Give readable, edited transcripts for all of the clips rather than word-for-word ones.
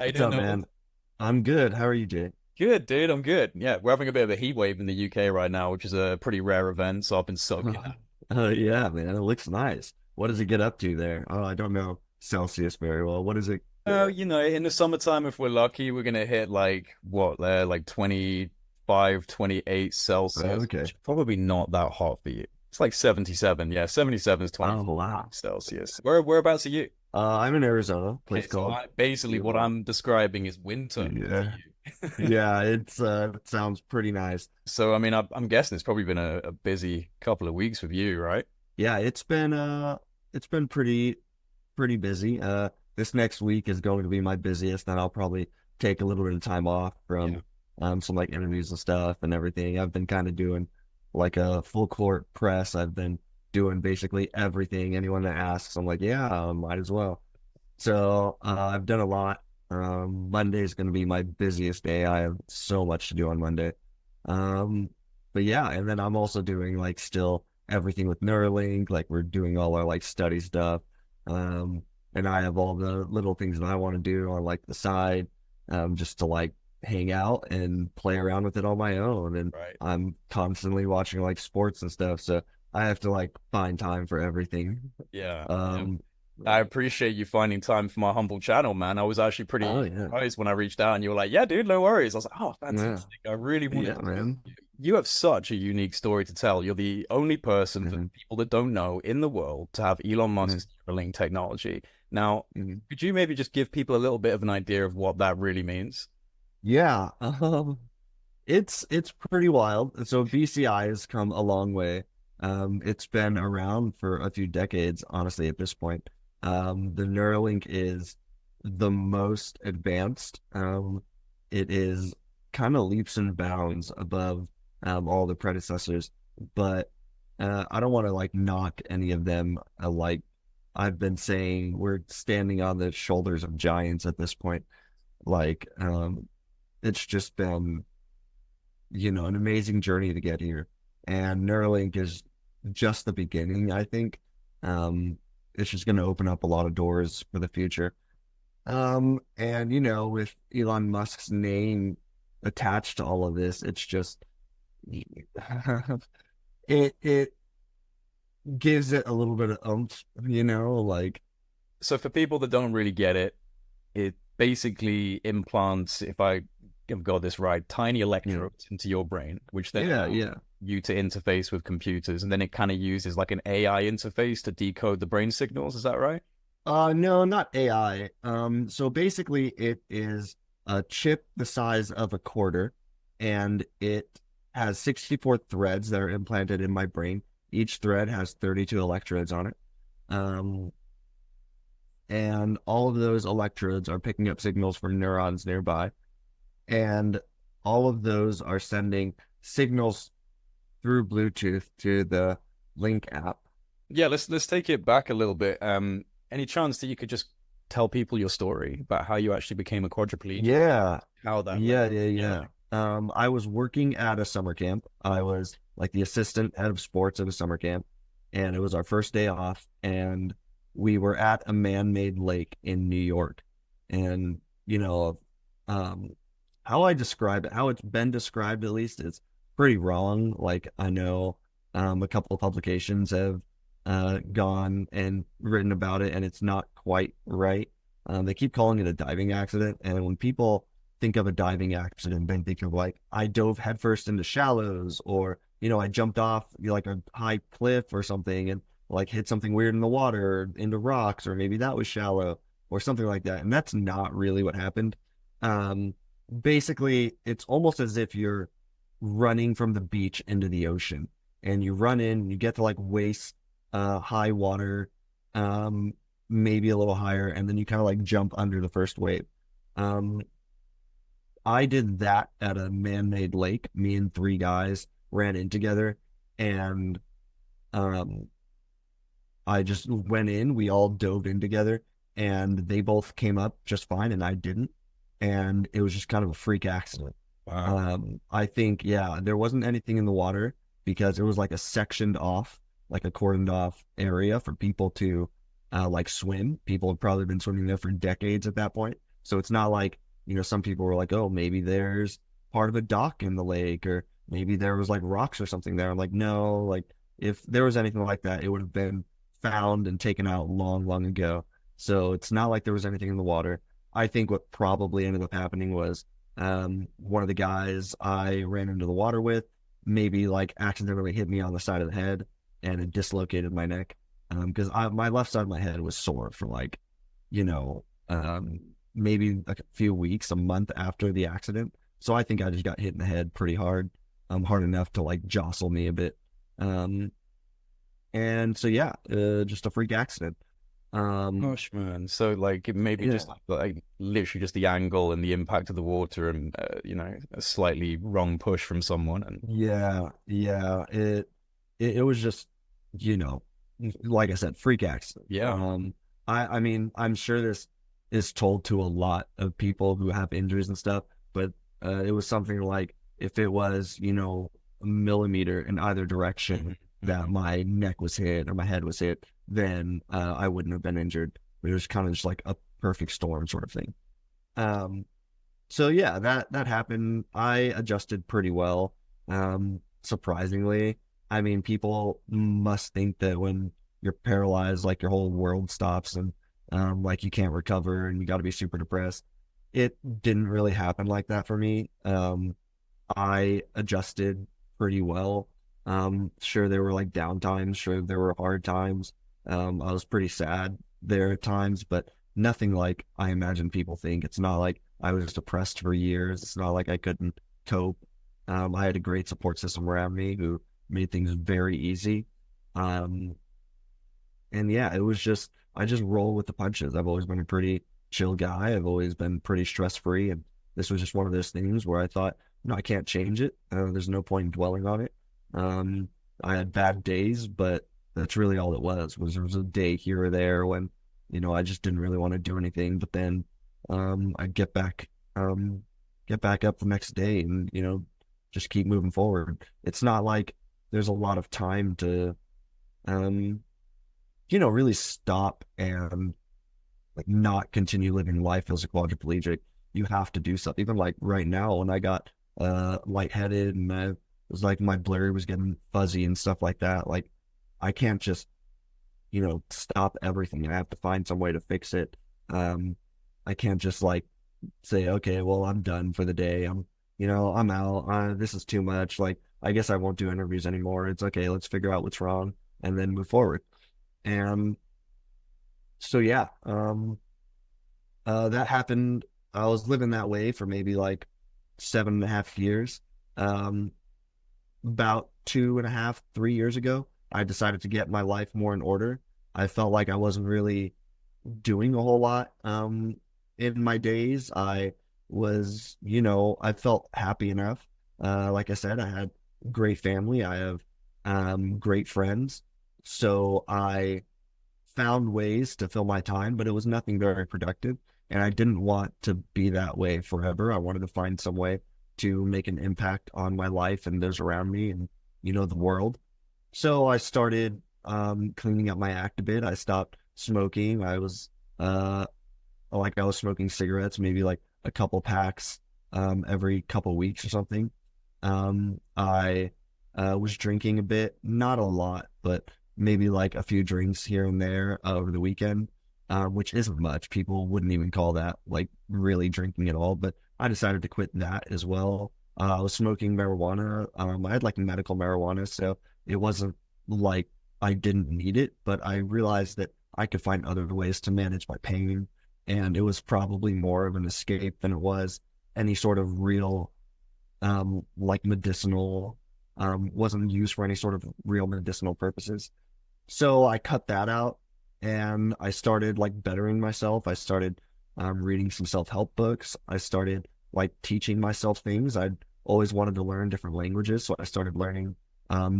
How you What's doing, up, Noland? man? I'm good. How are you, Jay? Good, dude. I'm good. Yeah, we're having a bit of a heat wave in the UK right now, which is a pretty rare event. So I've been soaking that. Oh, yeah, man. It looks nice. What does it get up to there? Oh, I don't know Celsius very well. What is it there? In the summertime, if we're lucky, we're gonna hit like what there, like 25, 28 Celsius, Okay. which is probably not that hot for you. It's like 77. Yeah, 77 is Oh, 24 wow. Celsius. Whereabouts are you? I'm in Arizona, Okay, place so called basically what Elon. I'm describing is winter to Yeah. you. Yeah, it sounds pretty nice. So I'm guessing it's probably been a busy couple of weeks with you, right? Yeah, it's been pretty busy. This next week is going to be my busiest, then I'll probably take a little bit of time off Yeah. from some like interviews and stuff and everything. I've been kind of doing like a full court press. I've been doing basically everything. Anyone that asks, I'm like, yeah, might as well. So I've done a lot. Monday is going to be my busiest day. I have so much to do on Monday. Um, but yeah, and then I'm also doing like still everything with Neuralink. Like we're doing all our like study stuff. Um, and I have all the little things that I want to do on like the side, just to like hang out and play around with it on my own. And Right. I'm constantly watching like sports and stuff, so I have to like find time for everything. Yeah. Yeah. Um, I appreciate you finding time for my humble channel, man. I was actually oh pretty yeah, surprised when I reached out and you were like, yeah, dude, no worries. I was like, oh, yeah, fantastic. I really wanted yeah, to talk man. to you. You have such a unique story to tell. You're the only person for Mhm, people that don't know in the world to have Elon mhm, Musk's Neuralink technology. Now, mhm. could you maybe just give people a little bit of an idea of what that really means? Yeah, it's pretty wild. So BCI has come a long way. It's been around for a few decades, honestly, at this point. The Neuralink is the most advanced. It is kind of leaps and bounds above all the predecessors, but I don't want to like knock any of them. Like I've been saying, we're standing on the shoulders of giants at this point. Like, it's just been an amazing journey to get here. And Neuralink is just the beginning, I think. It's just going to open up a lot of doors for the future. And with Elon Musk's name attached to all of this, it's just it gives it a little bit of oomph, like So for people that don't really get it, it basically implants, if I have got this right, tiny yeah, electrodes into your brain, which then yeah, allow yeah. you to interface with computers. And then it kind of uses like an AI interface to decode the brain signals. Is that right? No, not AI. So basically it is a chip the size of a quarter, and it has 64 threads that are implanted in my brain. Each thread has 32 electrodes on it. Um, and all of those electrodes are picking up signals from neurons nearby. And all of those are sending signals through Bluetooth to the Link app. Yeah, let's take it back a little bit. Any chance that you could just tell people your story about how you actually became a quadriplegic, Yeah, how that led? yeah, yeah, Yeah. yeah. I was working at a summer camp. I was like the assistant head of sports at a summer camp, and it was our first day off, and we were at a man-made lake in New York. And, um, how I describe it, how it's been described at least, is pretty wrong. Like I know a couple of publications have gone and written about it, and it's not quite right. They keep calling it a diving accident, and when people think of a diving accident, they think of like I dove headfirst into shallows, or I jumped off like a high cliff or something and like hit something weird in the water, or into rocks, or maybe that was shallow or something like that. And that's not really what happened. Um, Basically, it's almost as if you're running from the beach into the ocean, and you run in, you get to like waist high water, um, maybe a little higher, and then you kind of like jump under the first wave. Um, I did that at a man-made lake. Me and three guys ran in together, and um, I just went in. We all dove in together, and they both came up just fine, and I didn't. And it was just kind of a freak accident. Wow. I think, yeah, there wasn't anything in the water because it was like a sectioned off, like a cordoned off area for people to like swim. People had probably been swimming there for decades at that point. So it's not like, some people were like, oh, maybe there's part of a dock in the lake, or maybe there was like rocks or something there. I'm like, no, like if there was anything like that, it would have been found and taken out long, long ago. So it's not like there was anything in the water. I think what probably ended up happening was one of the guys I ran into the water with maybe like accidentally hit me on the side of the head and it dislocated my neck. Because my left side of my head was sore for like, you know, maybe a few weeks, a month after the accident. So I think I just got hit in the head pretty hard, hard enough to like jostle me a bit. Um, and so yeah, just a freak accident. Gosh, man. So like it maybe Yeah, just like literally just the angle and the impact of the water and a slightly wrong push from someone and yeah. It was just, you know, like I said, freak accident. yeah. I mean, I'm sure this is told to a lot of people who have injuries and stuff, but it was something like if it was, a millimeter in either direction that my neck was hit or my head was hit, then I wouldn't have been injured. But it was kind of just like a perfect storm sort of thing. Um, so yeah, that happened. I adjusted pretty well. Surprisingly, I mean, people must think that when you're paralyzed, like your whole world stops and like you can't recover and you got to be super depressed. It didn't really happen like that for me. I adjusted pretty well. Sure, there were like down times. Sure, there were hard times. I was pretty sad there at times, but nothing like I imagine people think. It's not like I was depressed for years. It's not like I couldn't cope. I had a great support system around me who made things very easy. Um, and yeah, it was just, I just roll with the punches. I've always been a pretty chill guy. I've always been pretty stress free. And this was just one of those things where I thought, no, I can't change it. There's no point in dwelling on it. Um, I had bad days, but that's really all it was there was a day here or there when, I just didn't really want to do anything. But then I'd get back up the next day and, just keep moving forward. It's not like there's a lot of time to, um, really stop and like not continue living life as a quadriplegic. You have to do something. Even like right now, when I got lightheaded and I was like my blurry was getting fuzzy and stuff like that. Like I can't just stop everything. I have to find some way to fix it. I can't just like say, okay, well, I'm done for the day. I'm out. This is too much. Like I guess I won't do interviews anymore. It's okay. Let's figure out what's wrong and then move forward. And so yeah, that happened. I was living that way for maybe like 7.5 years. Um, about 2.5, 3 years ago, I decided to get my life more in order. I felt like I wasn't really doing a whole lot. In my days, I felt happy enough. Like I said, I had great family. I have great friends. So I found ways to fill my time, but it was nothing very productive. And I didn't want to be that way forever. I wanted to find some way to make an impact on my life and those around me and, the world. So I started cleaning up my act a bit. I stopped smoking. I was smoking cigarettes, maybe like a couple packs every couple weeks or something. I was drinking a bit, not a lot, but maybe like a few drinks here and there over the weekend, which isn't much. People wouldn't even call that like really drinking at all, but I decided to quit that as well. I was smoking marijuana. I had like medical marijuana, so it wasn't like I didn't need it, but I realized that I could find other ways to manage my pain, and it was probably more of an escape than it was any sort of real, like medicinal, wasn't used for any sort of real medicinal purposes. So I cut that out and I started like bettering myself. I started reading some self-help books. I started like teaching myself things. I'd always wanted to learn different languages. So I started learning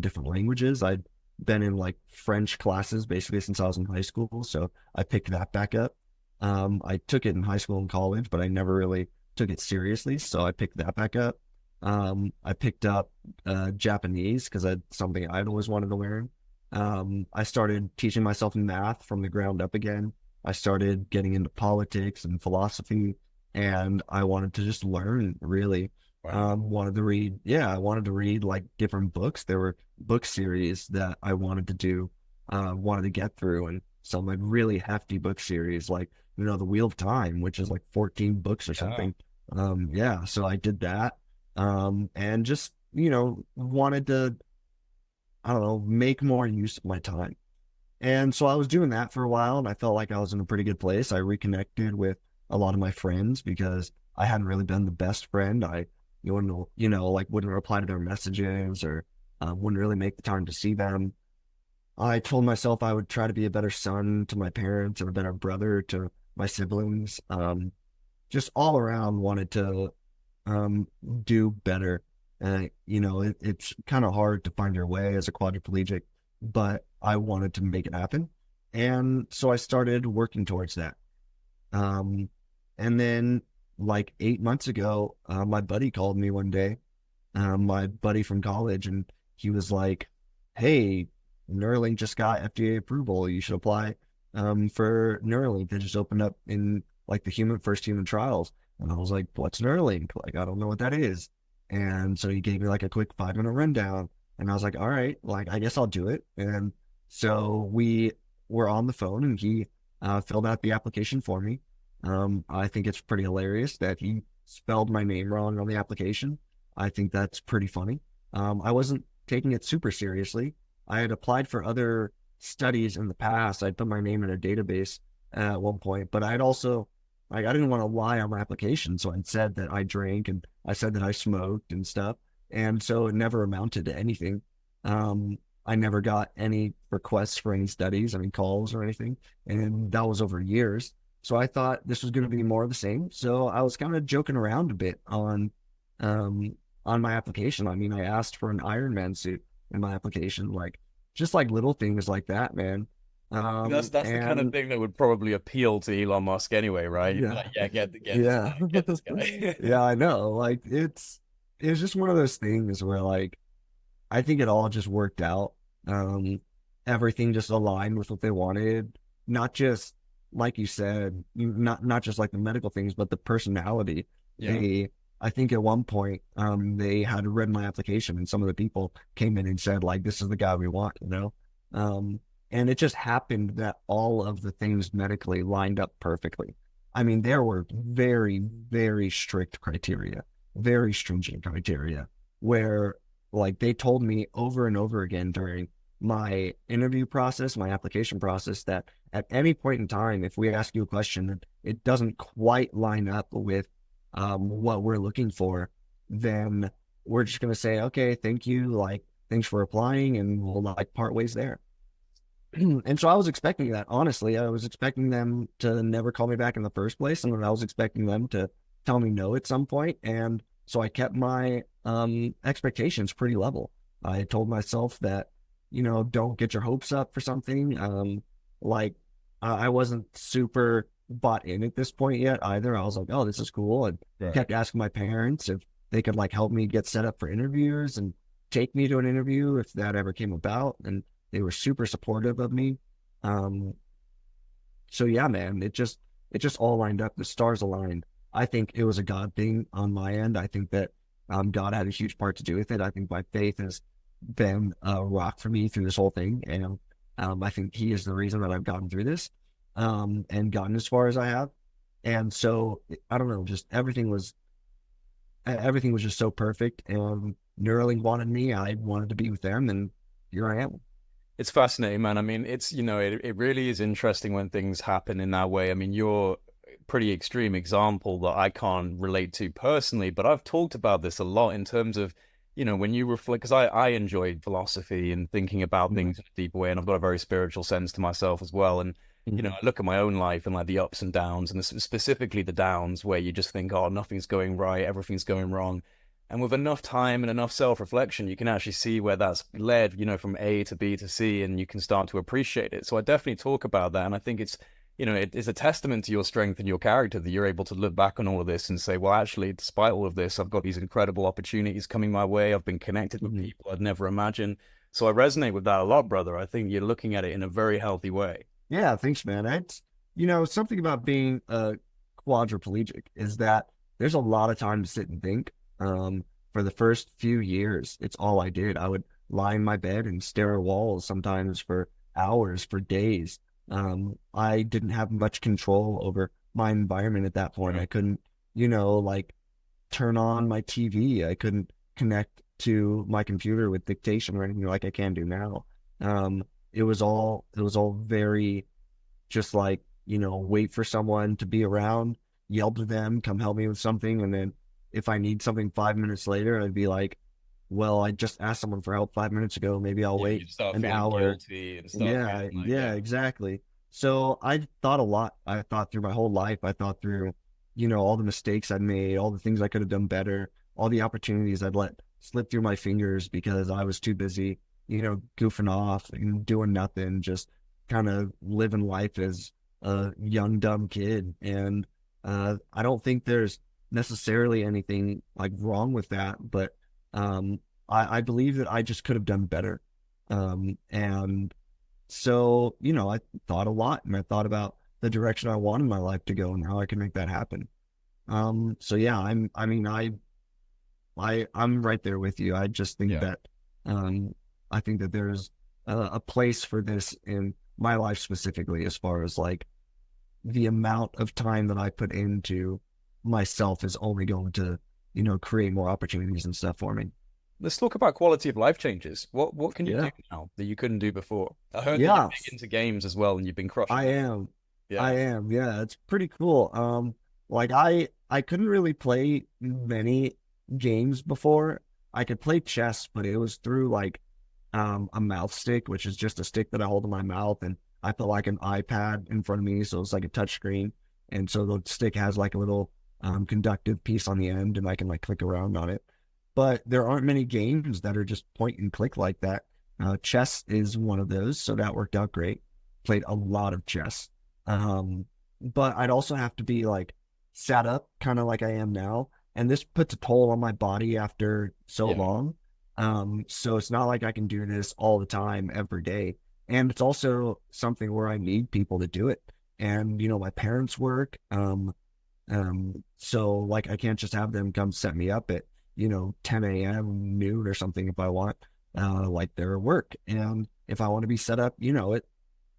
different languages. I'd been in like French classes basically since I was in high school. So I picked that back up. I took it in high school and college, but I never really took it seriously. So I picked that back up. I picked up Japanese because that's something I'd always wanted to learn. I started teaching myself math from the ground up again. I started getting into politics and philosophy. and I wanted to just learn really. Wow. I wanted to read like different books. There were book series that I wanted to do, wanted to get through, and some like really hefty book series, like The Wheel of Time, which is like 14 books or Yeah. something. Yeah, so I did that, and just wanted to, I don't know, make more use of my time. And so I was doing that for a while, and I felt like I was in a pretty good place. I reconnected with a lot of my friends because I hadn't really been the best friend. You wouldn't, like wouldn't reply to their messages, or wouldn't really make the time to see them. I told myself I would try to be a better son to my parents and a better brother to my siblings. Just all around wanted to um, do better. It's kind of hard to find your way as a quadriplegic, but I wanted to make it happen. And so I started working towards that. Um, and then, like 8 months ago, my buddy called me one day, my buddy from college, and he was like, "Hey, Neuralink just got FDA approval. You should apply for Neuralink. They just opened up in like the first human trials." And I was like, "What's Neuralink? Like, I don't know what that is." And so he gave me like a quick 5 minute rundown, and I was like, "All right, like I guess I'll do it." And so we were on the phone, and he filled out the application for me. I think it's pretty hilarious that he spelled my name wrong on the application. I think that's pretty funny. I wasn't taking it super seriously. I had applied for other studies in the past. I'd put my name in a database at one point, but I'd also, like, I didn't want to lie on my application. So I'd said that I drank, and I said that I smoked and stuff. And so it never amounted to anything. I never got any requests for any studies, any calls or anything. And that was over years. So I thought this was going to be more of the same. So I was kind of joking around a bit um, on my application. I mean, I asked for an Iron Man suit in my application, like just like little things like that, man. That's the kind of And thing that would probably appeal to Elon Musk anyway, right? You'd be yeah, like, yeah, get this yeah, guy, get this guy. yeah, I know. Like it's just one of those things where like I think it all just worked out. Um, Everything just aligned with what they wanted, not just like you said, not just like the medical things, but the personality. Yeah. I think at one point, they had read my application, and some of the people came in and said, like, "This is the guy we want," you know. Um, and it just happened that all of the things medically lined up perfectly. I mean, there were very, very strict criteria, very stringent criteria, where like they told me over and over again during my interview process, my application process, that at any point in time, if we ask you a question that it doesn't quite line up with what we're looking for, then we're just going to say, "Okay, thank you. Like, thanks for applying," and we'll like part ways there. And so I was expecting that, honestly. I was expecting them to never call me back in the first place. And then I was expecting them to tell me no at some point. And so I kept my expectations pretty level. I told myself that, don't get your hopes up for something. Like I wasn't super bought in at this point yet either. I was like, "Oh, this is cool." And Right. kept asking my parents if they could like help me get set up for interviews and take me to an interview if that ever came about. And they were super supportive of me. Um, so yeah, man, it just all lined up. The stars aligned. I think it was a God thing on my end. I think that God had a huge part to do with it. I think my faith has been a rock for me through this whole thing, and I think He is the reason that I've gotten through this, and gotten as far as I have. And so I don't know, just everything was just so perfect. And Neuralink wanted me. I wanted to be with them, and here I am. It's fascinating, man. I mean, it really is interesting when things happen in that way. I mean, you're a pretty extreme example that I can't relate to personally, but I've talked about this a lot in terms of, when you reflect, because I enjoy philosophy and thinking about Mhm. things in a deeper way, and I've got a very spiritual sense to myself as well. And, Mhm. I look at my own life and like the ups and downs, and specifically the downs where you just think, oh, nothing's going right, everything's going wrong. And with enough time and enough self-reflection, you can actually see where that's led, from A to B to C, and you can start to appreciate it. So I definitely talk about that. And I think it is a testament to your strength and your character that you're able to look back on all of this and say, well, actually, despite all of this, I've got these incredible opportunities coming my way. I've been connected with Mhm. people I'd never imagined. So I resonate with that a lot, brother. I think you're looking at it in a very healthy way. Yeah, thanks, man. It's something about being a quadriplegic is that there's a lot of time to sit and think. For the first few years, it's all I did. I would lie in my bed and stare at walls sometimes for hours, for days. I didn't have much control over my environment at that point. I couldn't, like turn on my TV. I couldn't connect to my computer with dictation or anything like I can do now. It was all very just like, wait for someone to be around, yell to them, come help me with something. And then if I need something 5 minutes later, I'd be like, well, I just asked someone for help 5 minutes ago. Maybe I'll Yeah, wait you start an feeling hour. guilty and start Yeah, feeling like, yeah, yeah, exactly. So I thought a lot. I thought through my whole life. I thought through, all the mistakes I'd made, all the things I could have done better, all the opportunities I'd let slip through my fingers because I was too busy, goofing off and doing nothing, just kind of living life as a young, dumb kid. And I don't think there's necessarily anything like wrong with that, but I believe that I just could have done better. And so, I thought a lot and I thought about the direction I wanted my life to go and how I can make that happen. So yeah, I'm right there with you. I just think yeah. that, I think that there's a place for this in my life specifically, as far as like the amount of time that I put into myself is only going to, create more opportunities and stuff for me. Let's talk about quality of life changes. What can you do Yeah. now that you couldn't do before? I heard that you're Yeah. big into games as well, and you've been crushing I them. am. I Yeah, am. Yeah, it's pretty cool. Like I couldn't really play many games before. I could play chess, but it was through like a mouth stick, which is just a stick that I hold in my mouth, and I put like an iPad in front of me, so it's like a touch screen, and so the stick has like a little conductive piece on the end, and I can like click around on it. But there aren't many games that are just point and click like that. Chess is one of those, so that worked out great. Played a lot of chess. But I'd also have to be like sat up, kind of like I am now. And this puts a toll on my body after so yeah. long. So it's not like I can do this all the time, every day. And it's also something where I need people to do it. And, my parents work. So like I can't just have them come set me up at, 10 a.m., noon or something if I want, like their work. And if I want to be set up, at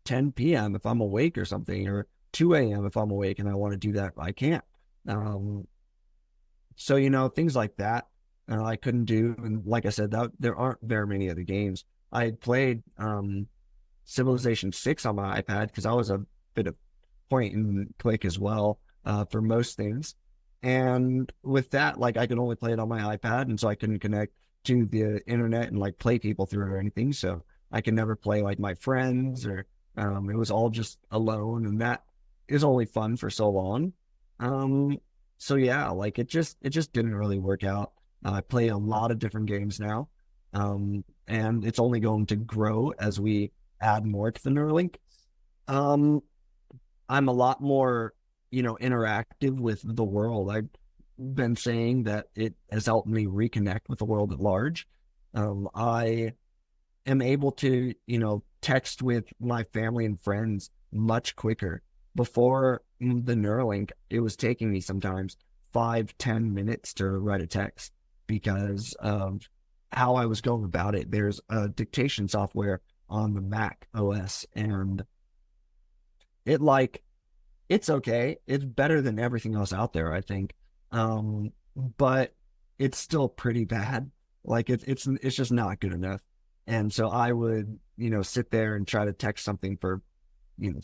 10 p.m. if I'm awake or something, or 2 a.m. if I'm awake and I want to do that, I can't. Um, so, things like that I couldn't do. And like I said, that there aren't very many other games. I had played Civilization 6 on my iPad because I was a bit of point and click as well for most things. And with that, like I could only play it on my iPad, and so I couldn't connect to the internet and like play people through it or anything. So I could never play like my friends, or it was all just alone, and that is only fun for so long. Um, so yeah, like it just didn't really work out. I play a lot of different games now, and it's only going to grow as we add more to the Neuralink. Um, I'm a lot more, interactive with the world. I've been saying that it has helped me reconnect with the world at large. I am able to, text with my family and friends much quicker. Before the Neuralink, it was taking me sometimes 5, 10 minutes to write a text because of how I was going about it. There's a dictation software on the Mac OS, and it like it's okay. It's better than everything else out there, I think. But it's still pretty bad. Like it's just not good enough. And so I would, sit there and try to text something for, you know,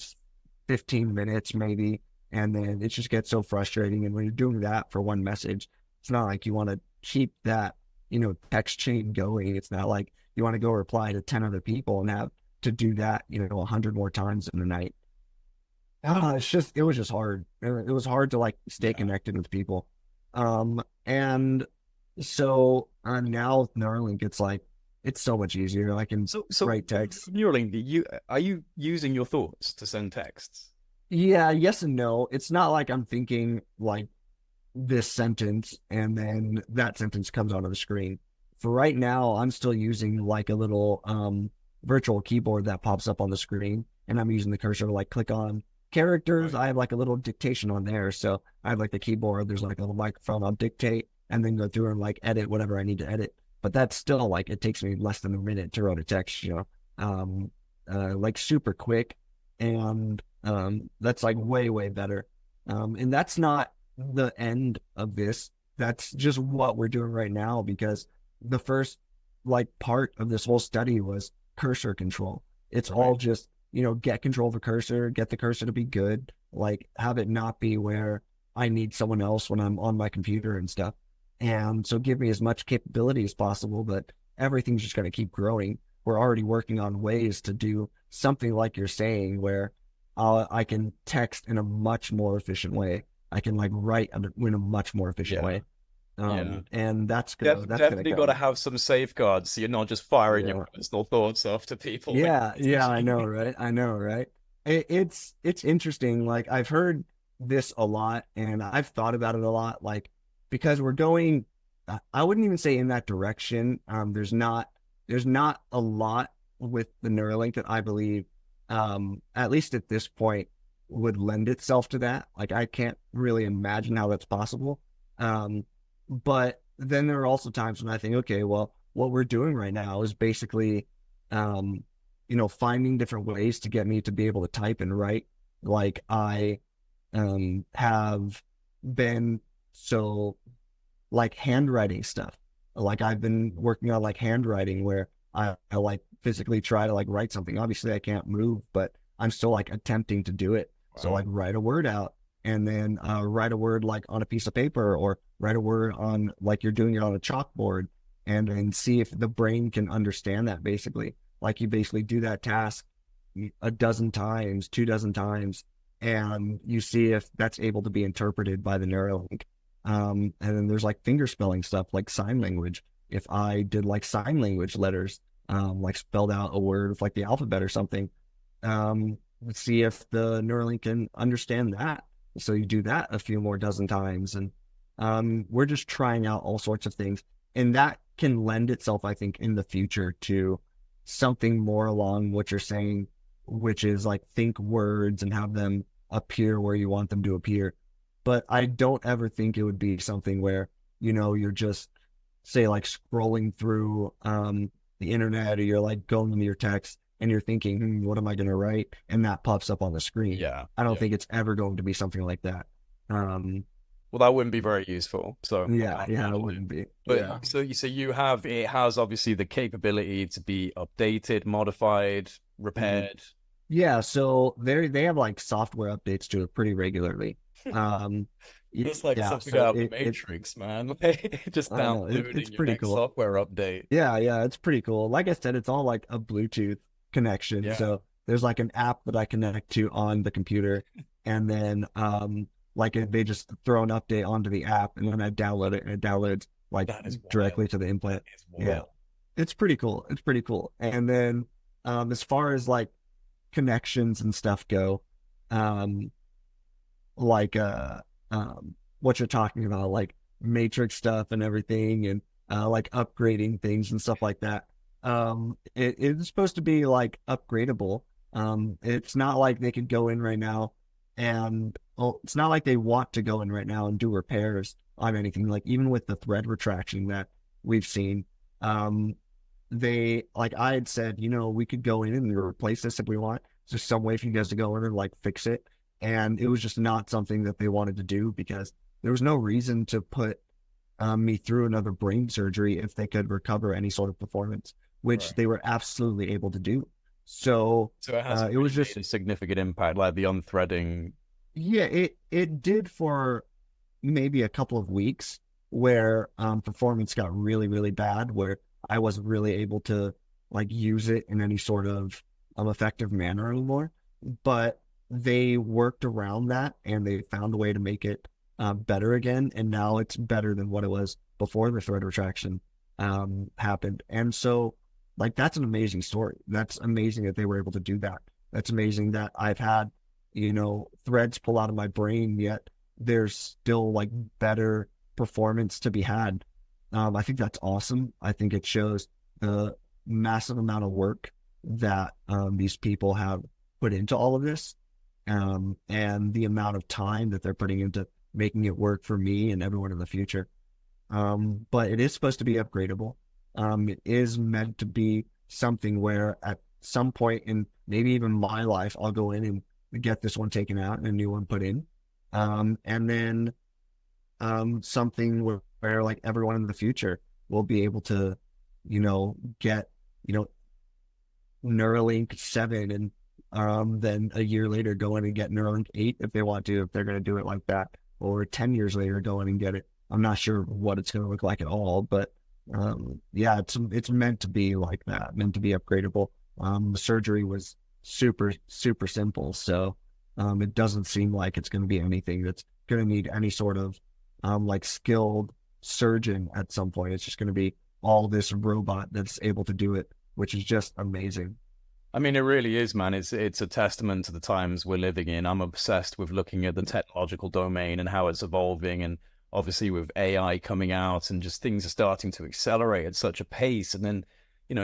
15 minutes maybe, and then it just gets so frustrating. And when you're doing that for one message, it's not like you want to keep that, text chain going. It's not like you want to go reply to 10 other people and have to do that, 100 more times in the night. It was just hard. It was hard to like stay Yeah. connected with people. And so now with Neuralink, it's like, it's so much easier. I can So write text. Neuralink, are you using your thoughts to send texts? Yeah, yes and no. It's not like I'm thinking like this sentence and then that sentence comes onto the screen. For right now, I'm still using like a little virtual keyboard that pops up on the screen, and I'm using the cursor to like click on Characters, Right. I have like a little dictation on there. So I have like the keyboard, there's like a little microphone, I'll dictate and then go through and like edit whatever I need to edit. But that's still like, it takes me less than a minute to write a text, um, like super quick. And that's like way, way better. And that's not the end of this. That's just what we're doing right now because the first like part of this whole study was cursor control. It's all Right. just, get control of a cursor, get the cursor to be good, like have it not be where I need someone else when I'm on my computer and stuff. And so give me as much capability as possible, but everything's just going to keep growing. We're already working on ways to do something like you're saying, where I can text in a much more efficient way. I can like write in a much more efficient Yeah. way. Yeah. And that's gonna Definitely got to come. have some safeguards so you're not just firing your Yeah. personal thoughts off to people when Yeah, you're yeah, I teaching. know, right? I know, right? It's interesting. Like I've heard this a lot, and I've thought about it a lot. Like because we're going, I wouldn't even say in that direction. There's not a lot with the Neuralink that I believe, at least at this point, would lend itself to that. Like I can't really imagine how that's possible. Um, but then there are also times when I think, okay, well, what we're doing right now is basically um, finding different ways to get me to be able to type and write like I have been so like handwriting stuff. Like I've been working on like handwriting where I like physically try to like write something. Obviously I can't move, but I'm still like attempting to do it. So like Wow. write a word out and then write a word like on a piece of paper or write a word on like you're doing it on a chalkboard and see if the brain can understand that basically. Like you basically do that task a dozen times, 2 dozen times, and you see if that's able to be interpreted by the Neuralink. And then there's like finger spelling stuff like sign language. If I did like sign language letters, like spelled out a word with like the alphabet or something, let's see if the Neuralink can understand that. So you do that a few more dozen times, and we're just trying out all sorts of things, and that can lend itself, I think, in the future to something more along what you're saying, which is like think words and have them appear where you want them to appear. But I don't ever think it would be something where, you're just say like scrolling through the internet or you're like going into your text and you're thinking, what am I going to write? And that pops up on the screen. Yeah. I don't Yeah. think it's ever going to be something like that. Um, Well, that wouldn't be very useful. So I yeah, can't yeah, it imagine it. wouldn't be. But Yeah. you have it has obviously the capability to be updated, modified, Hmm. repaired. Yeah, so they have like software updates to it pretty regularly. Um, It's like yeah, something so out of the it Matrix, man. Like just I know it's downloading your pretty next cool. software update. Yeah, yeah, it's pretty cool. Like I said, it's all like a Bluetooth connection. Yeah. So there's like an app that I connect to on the computer, and then they just throw an update onto the app, and then I download it, and it downloads like That is directly wild. to the That implant. is Yeah, wild. it's pretty cool. It's pretty cool. And then as far as like connections and stuff go, um, like what you're talking about, like matrix stuff and everything, and like upgrading things and stuff like that. It's supposed to be like upgradable. It's not like they could go in right now and well, it's not like they want to go in right now and do repairs on anything. Like even with the thread retraction that we've seen, um, they like I had said, we could go in and replace this if we want. There's some way for you guys to go in and like fix it. And it was just not something that they wanted to do because there was no reason to put me through another brain surgery if they could recover any sort of performance, which Right. they were absolutely able to do. So So it hasn't it was really made just, a significant impact, like the unthreading. yeah, it did for maybe a couple of weeks where performance got really, really bad, where I wasn't really able to like use it in any sort of effective manner anymore. But they worked around that and they found a way to make it better again. And now it's better than what it was before the thread retraction happened. And so, like, that's an amazing story. That's amazing that they were able to do that. That's amazing that I've had, threads pull out of my brain, yet there's still like better performance to be had. I think that's awesome. I think it shows the massive amount of work that these people have put into all of this. and the amount of time that they're putting into making it work for me and everyone in the future. But it is supposed to be upgradable. It is meant to be something where at some point in maybe even my life, I'll go in and get this one taken out and a new one put in. And then something where like everyone in the future will be able to, get, Neuralink 7 and then a year later go in and get Neuralink 8 if they want to, if they're going to do it like that, or 10 years later go in and get it. I'm not sure what it's going to look like at all, but yeah, it's meant to be like that, meant to be upgradable. The surgery was super, super simple, so it doesn't seem like it's going to be anything that's going to need any sort of like skilled surgeon at some point. It's just going to be all this robot that's able to do it, which is just amazing. I mean, it really is, man. It's a testament to the times we're living in. I'm obsessed with looking at the technological domain and how it's evolving, and obviously with AI coming out and just things are starting to accelerate at such a pace. And then,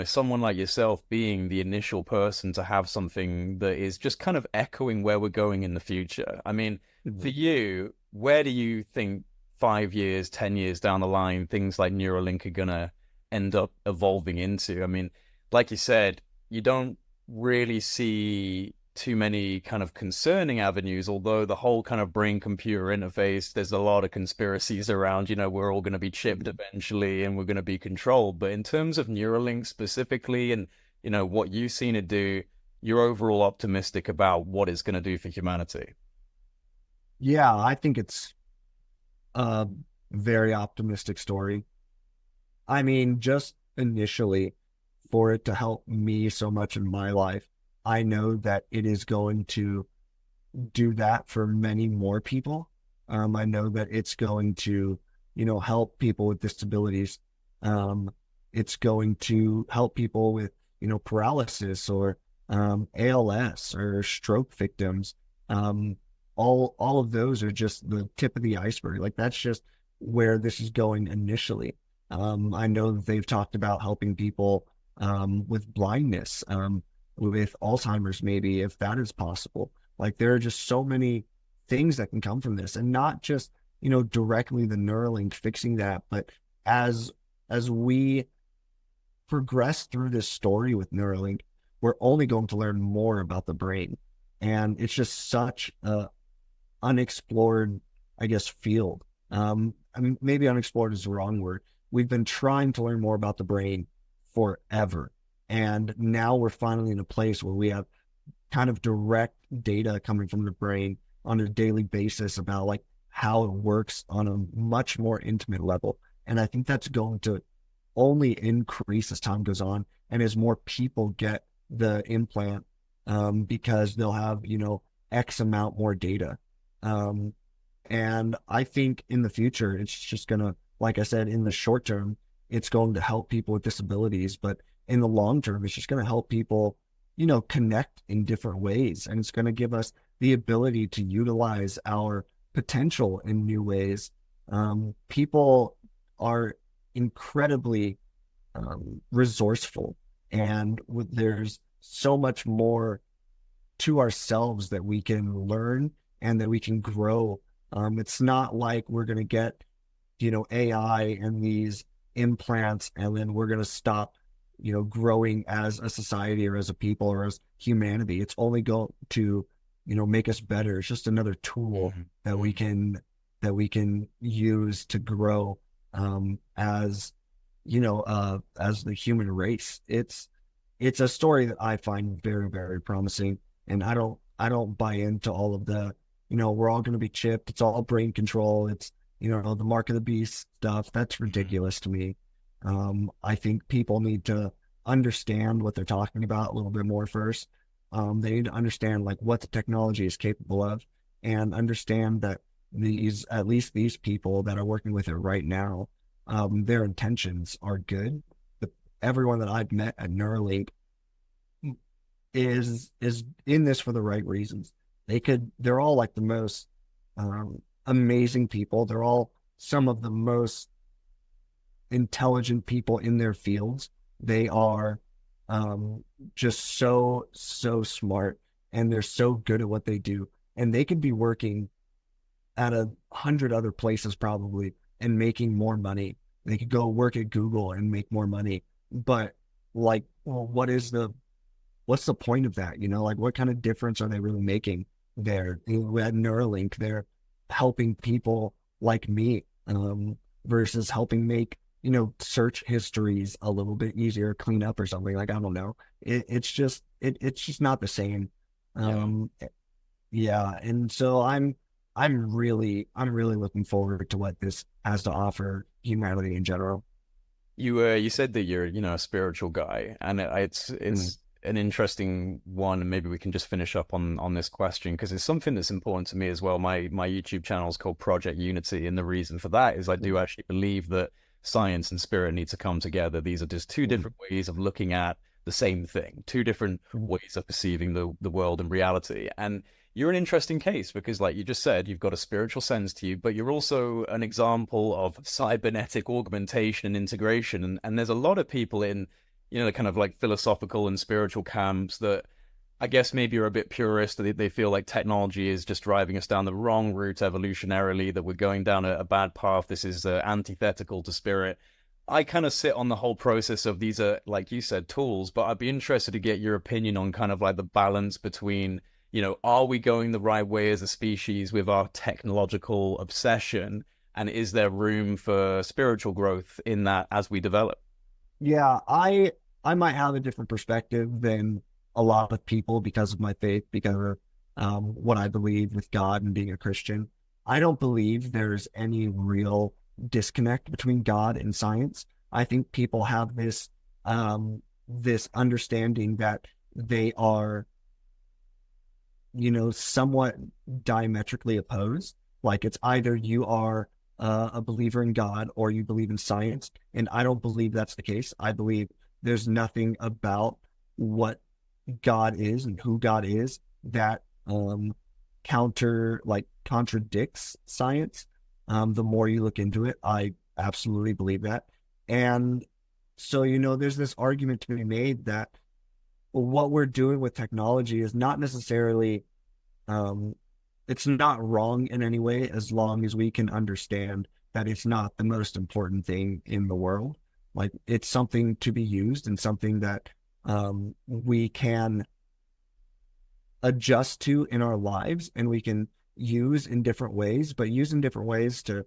someone like yourself being the initial person to have something that is just kind of echoing where we're going in the future. I mean, for you, where do you think 5 years, 10 years down the line, things like Neuralink are gonna end up evolving into? I mean, like you said, you don't really see too many kind of concerning avenues, although the whole kind of brain computer interface, there's a lot of conspiracies around, we're all going to be chipped eventually and we're going to be controlled. But in terms of Neuralink specifically and, what you've seen it do, you're overall optimistic about what it's going to do for humanity. Yeah, I think it's a very optimistic story. I mean, just initially, for it to help me so much in my life, I know that it is going to do that for many more people. I know that it's going to, help people with disabilities. It's going to help people with, paralysis or ALS or stroke victims. All of those are just the tip of the iceberg. Like that's just where this is going initially. I know that they've talked about helping people with blindness, with Alzheimer's, maybe if that is possible. Like there are just so many things that can come from this, and not just directly the Neuralink fixing that, but as we progress through this story with Neuralink, we're only going to learn more about the brain, and it's just such a unexplored, I guess, field. I mean, maybe unexplored is the wrong word. We've been trying to learn more about the brain forever. And now we're finally in a place where we have kind of direct data coming from the brain on a daily basis about like how it works on a much more intimate level. And I think that's going to only increase as time goes on and as more people get the implant, because they'll have, X amount more data. And I think in the future, it's just going to, like I said, in the short term, it's going to help people with disabilities, but in the long term, it's just going to help people, connect in different ways. And it's going to give us the ability to utilize our potential in new ways. People are incredibly resourceful, and there's so much more to ourselves that we can learn and that we can grow. It's not like we're going to get, AI and these implants, and then we're going to stop, growing as a society or as a people or as humanity. It's only going to, make us better. It's just another tool that we can use to grow, as, as the human race. It's a story that I find very, very promising. And I don't buy into all of the, we're all going to be chipped. It's all brain control. It's, the mark of the beast stuff. That's ridiculous to me. I think people need to understand what they're talking about a little bit more first. They need to understand like what the technology is capable of, and understand that at least these people that are working with it right now, their intentions are good. But everyone that I've met at Neuralink is in this for the right reasons. They're all like the most amazing people. They're all some of the most intelligent people in their fields. They are just so smart, and they're so good at what they do, and they could be working at 100 other places probably and making more money. They could go work at Google and make more money. But like, well, what's the point of that? Like what kind of difference are they really making there? At Neuralink, they're helping people like me, versus helping make, search histories a little bit easier, clean up or something. Like, I don't know. It's just not the same. Yeah. Um, yeah. And so I'm really looking forward to what this has to offer humanity in general. You said that you're, a spiritual guy, and it's an interesting one, and maybe we can just finish up on this question because it's something that's important to me as well. My YouTube channel is called Project.Unity, and the reason for that is I do actually believe that science and spirit need to come together. These are just two different ways of looking at the same thing, two different ways of perceiving the world and reality. And you're an interesting case because, like you just said, you've got a spiritual sense to you, but you're also an example of cybernetic augmentation and integration. And there's a lot of people in, the kind of like philosophical and spiritual camps that I guess maybe are a bit purist. They feel like technology is just driving us down the wrong route evolutionarily, that we're going down a bad path. This is antithetical to spirit. I kind of sit on the whole process of these are, like you said, tools, but I'd be interested to get your opinion on kind of like the balance between, are we going the right way as a species with our technological obsession? And is there room for spiritual growth in that as we develop? Yeah, I might have a different perspective than a lot of people because of my faith, because of what I believe with God and being a Christian. I don't believe there's any real disconnect between God and science. I think people have this understanding that they are, somewhat diametrically opposed. Like it's either you are a believer in God or you believe in science. And I don't believe that's the case. I believe there's nothing about what God is and who God is that contradicts science. The more you look into it, I absolutely believe that. And so, there's this argument to be made that what we're doing with technology is not necessarily, it's not wrong in any way, as long as we can understand that it's not the most important thing in the world. Like it's something to be used and something that we can adjust to in our lives, and we can use in different ways, but use in different ways to,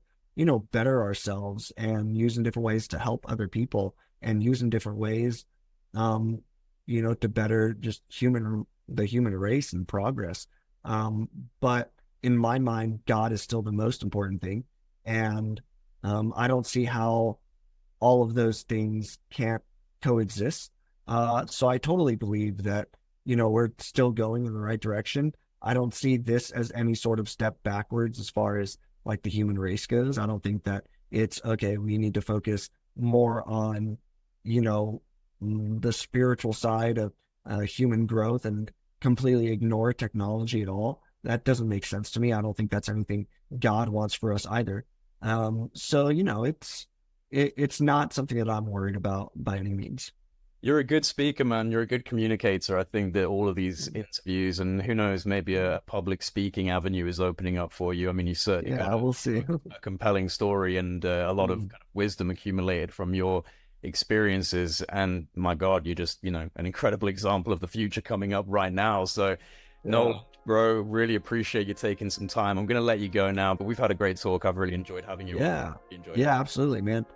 better ourselves, and use in different ways to help other people, and use in different ways, to better just the human race and progress. But in my mind, God is still the most important thing. And I don't see how all of those things can't coexist. So I totally believe that, we're still going in the right direction. I don't see this as any sort of step backwards as far as like the human race goes. I don't think that it's okay, we need to focus more on, the spiritual side of human growth and completely ignore technology at all. That doesn't make sense to me. I don't think that's anything God wants for us either. So, it's not something that I'm worried about by any means. You're a good speaker, man. You're a good communicator. I think that all of these interviews, and who knows, maybe a public speaking avenue is opening up for you. I mean, you certainly Yeah, got we'll see. a compelling story and a lot of kind of wisdom accumulated from your experiences. And my God, you're just, an incredible example of the future coming up right now. So, Yeah. no, bro, really appreciate you taking some time. I'm going to let you go now, but we've had a great talk. I've really enjoyed having you Yeah. on. Enjoyed Yeah, it. absolutely, man.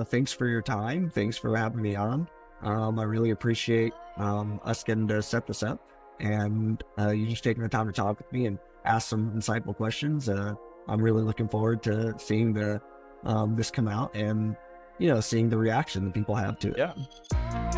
Thanks for your time. Thanks for having me on. I really appreciate us getting to set this up, and you just taking the time to talk with me and ask some insightful questions. I'm really looking forward to seeing this come out, and seeing the reaction that people have to it. Yeah.